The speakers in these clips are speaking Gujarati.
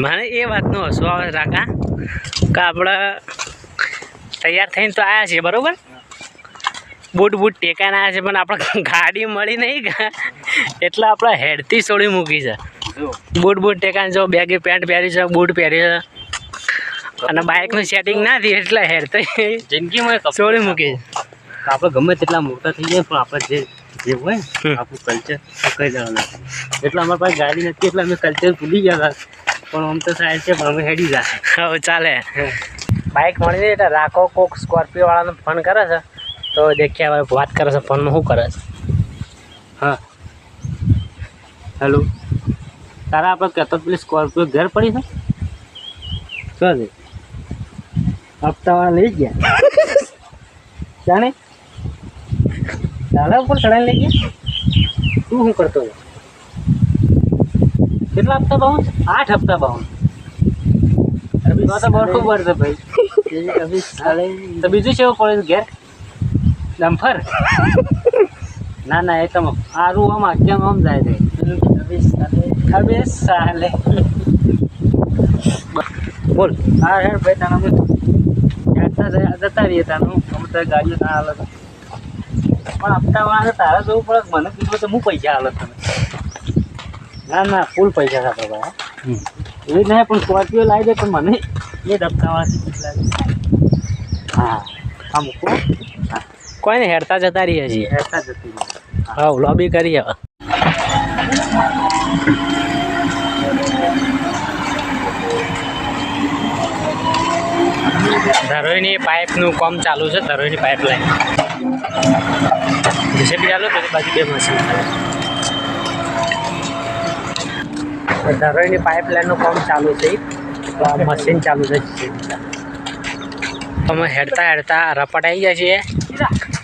મને એ વાતનો હસવો આવે રાકા કે આપણે તૈયાર થઈને તો આવ્યા છીએ બરાબર, બૂટ ટેકાઈને આવ્યા છે, પણ આપણે ગાડી મળી નહીં એટલે આપણે હેડથી છોડી મૂકી છે. બૂટ ટેકાઈને જો બેગી પેન્ટ પહેરી છે, બૂટ પહેરી છે, અને બાઇકનું સેટિંગ ના થયું એટલે હેડ તો જિંદગીમાં છોડી મૂકી છે. આપણે ગમે તેટલા મોટા થઈ જાય પણ આપણે જે હોય ને આપણું કલ્ચર કઈ જવાનું એટલે અમારી પાસે ગાડી નથી એટલે અમે કલ્ચર ભૂલી ગયા હતા, પણ આમ તો સાહેબ છે પણ અમે હેડી જાય. હવે ચાલે બાઇક મળી જાય એટલે રાખો કોક સ્કોર્પિયો વાળાનો ફોન કરે છે તો દેખ્યા હવે વાત કરે છે ફોનમાં શું કરે છે. હા હેલો, તારા આપણે કહેતો પેલી સ્કોર્પિયો ઘેર પડી છે શું છે હપ્તાવાળા લઈ ગયા જાણે ચાલા ઉપર ચડાઈ લઈ ગયા. તું શું કરતો હતો? કેટલા હપ્તા બાઉન? 8 હપ્તા બાઉન. તો બહુ ખબર છે ભાઈ. તો બીજું છે પડે ઘેર ડમ્ફર? ના એ તો સારું આમ કેમ આમ જાય છે હવે સાલે બોલ. હા હેડ ભાઈ તને અમે જતા રહીએ તાનું અમે તો ગાડીઓ ના હાલત પણ હપ્તાવાળા તારા જવું પડે. મને કીધું તો હું પૈસા હાલત તમે. ના ફૂલ પૈસા થતો ભાઈ એવી જ નહીં પણ સ્કોર્પિયો લાવી દે પણ મને એ હપ્તાવાળાથી કેટલા હા હા મૂકો. હા કોઈને હેડતા જતા રહીએ છીએ. હેડતા જતી રહી. હા લોબી કરી હવે. ધરોઈની પાઇપનું કામ ચાલુ છે. ધરોઈની પાઇપલાઇન જેસીબી ચાલુ પેલી બાજુ બે મશીન ચાલે. ધરોઈની પાઇપલાઇનનું કામ ચાલુ છે, મશીન ચાલુ છે. અમે હેડતા રપટ આવી જાય છીએ.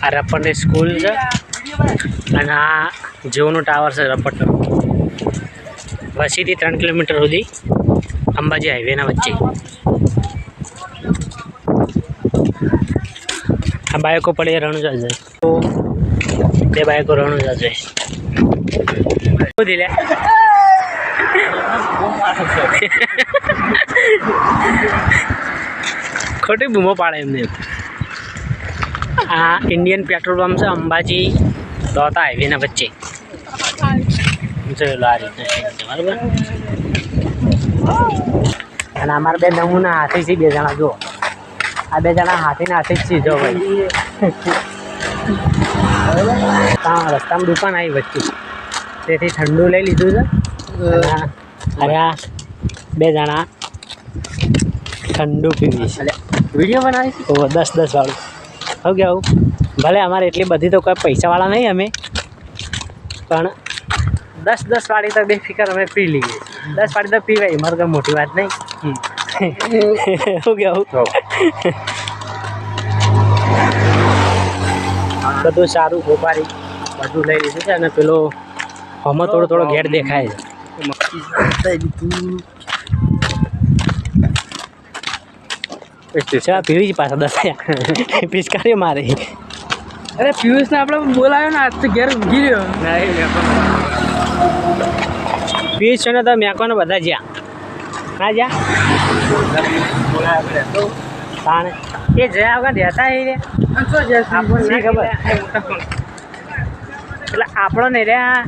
આ રપટની સ્કૂલ છે અને આ જીઓનું ટાવર છે રપટનું. વસીથી 3 કિલોમીટર સુધી અંબાજી હાઈવેના વચ્ચે. આ બાઈકો પડે રણુજા જાય તો 2 બાઈકો રણુજા જાય. શું દિલે ખોટી બૂમો પાડે એમને. આ ઇન્ડિયન પેટ્રોલ પંપ છે અંબાજી દોતા હાઈવેના વચ્ચે. જોયેલો આ રીતના બરાબર. અને અમારા 2 નમૂના હાથી છે. 2 જણા જો આ 2 જણા હાથીના હાથી જ છે જો ભાઈ. રસ્તામાં દુકાન આવી વચ્ચે તેથી ઠંડુ લઈ લીધું છે. અરે આ 2 જણા ઠંડુ પીવી છે. વિડીયો બનાવીશ 10 વાળું હવે કેવું ભલે અમારે એટલી બધી તો કોઈ પૈસાવાળા નહીં અમે, પણ 10 વાળી તો બેફિકર અમે પી લઈએ. 10 વાળી તો પીવાય મારે કંઈ મોટી વાત નહીં. શું કેવું બધું સારું ગોપારી બધું લઈ લીધું છે. અને પેલો હમણાં થોડો ઘેર દેખાય છે. પીવી જ પાછા 10 પિચકારી મારી. અરે પિયુષને આપણે બોલાવ્યો ને આજ તો ઘેર ઊંઘી રહ્યો. પિયુષ છે ને તો મેકોને બધા જ્યાં ના જ્યાં તાણે એ જયા વગર રહેતા એ આપણને ખબર. એટલે આપણો ને રહ્યા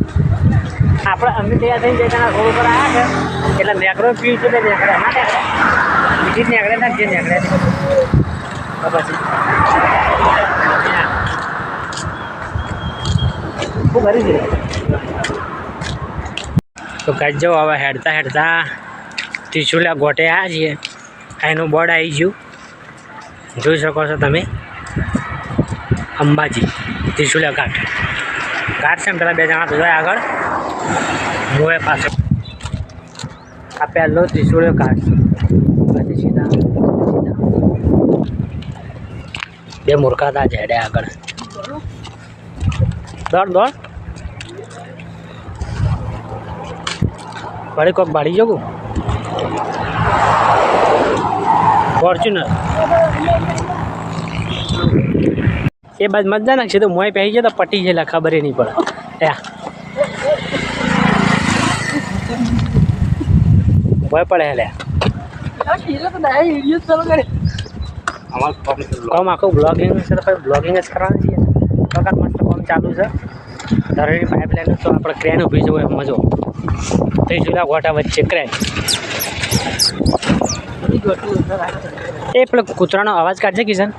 આપણે અમે તૈયાર થઈને જતા રોડ ઉપર આવ્યા છે એટલે નેકરો પિયુષ એટલે નેકડે ના બીજી જ નેકડે ના જે નેકડે પછી શું કરી દે. તો કાઢ જાઓ હવે હેડતા ત્રિશુલા ગોટે આવ્યા છીએ. એનું બોર્ડ આવી ગયું જોઈ શકો છો તમે. અંબાજી ત્રિશુલા ઘાટ છે ને પેલા 2 જણા જોયા આગળ મોએ પાછળ. આ પહેલો ત્રિશુલા ઘાટ પછી સીધા 2 મૂર્ખાતા ઝેડે આગળ દોડ વળી કોક ભાડી જવું ફોર્ચ્યુનર એ બાદ મજા નાખશે તો મોય પહેરી જાય તો પટી ગયેલા ખબર નહીં પડે. ભય પડે લે કામ આખું બ્લોગિંગ છે તો પછી બ્લોગિંગ જ કરવાનું છે તો કાંઈ મસ્ત કામ ચાલુ છે ધરેલી પાઇપલાઇન તો આપણે ક્રેન ઊભી છે હોય મજો તો જુદા ગોટા વચ્ચે ક્રેન એ પેલો કૂતરાનો અવાજ કાઢશે કિશન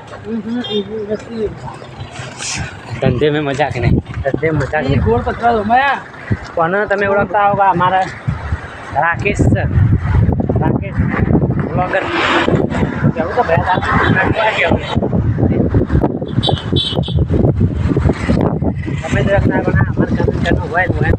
ધંધે મેં મજાક નહીં ધંધે મજાક નહીં ગોળ પતરા દો માયા કોને તમે ઓળખતા હો અમારા રાકેશ છે રાકેશ બ્લોગર કેવું તો ભાઈ કેવું તમે તો રખના બના અમારે ઘરનું હોય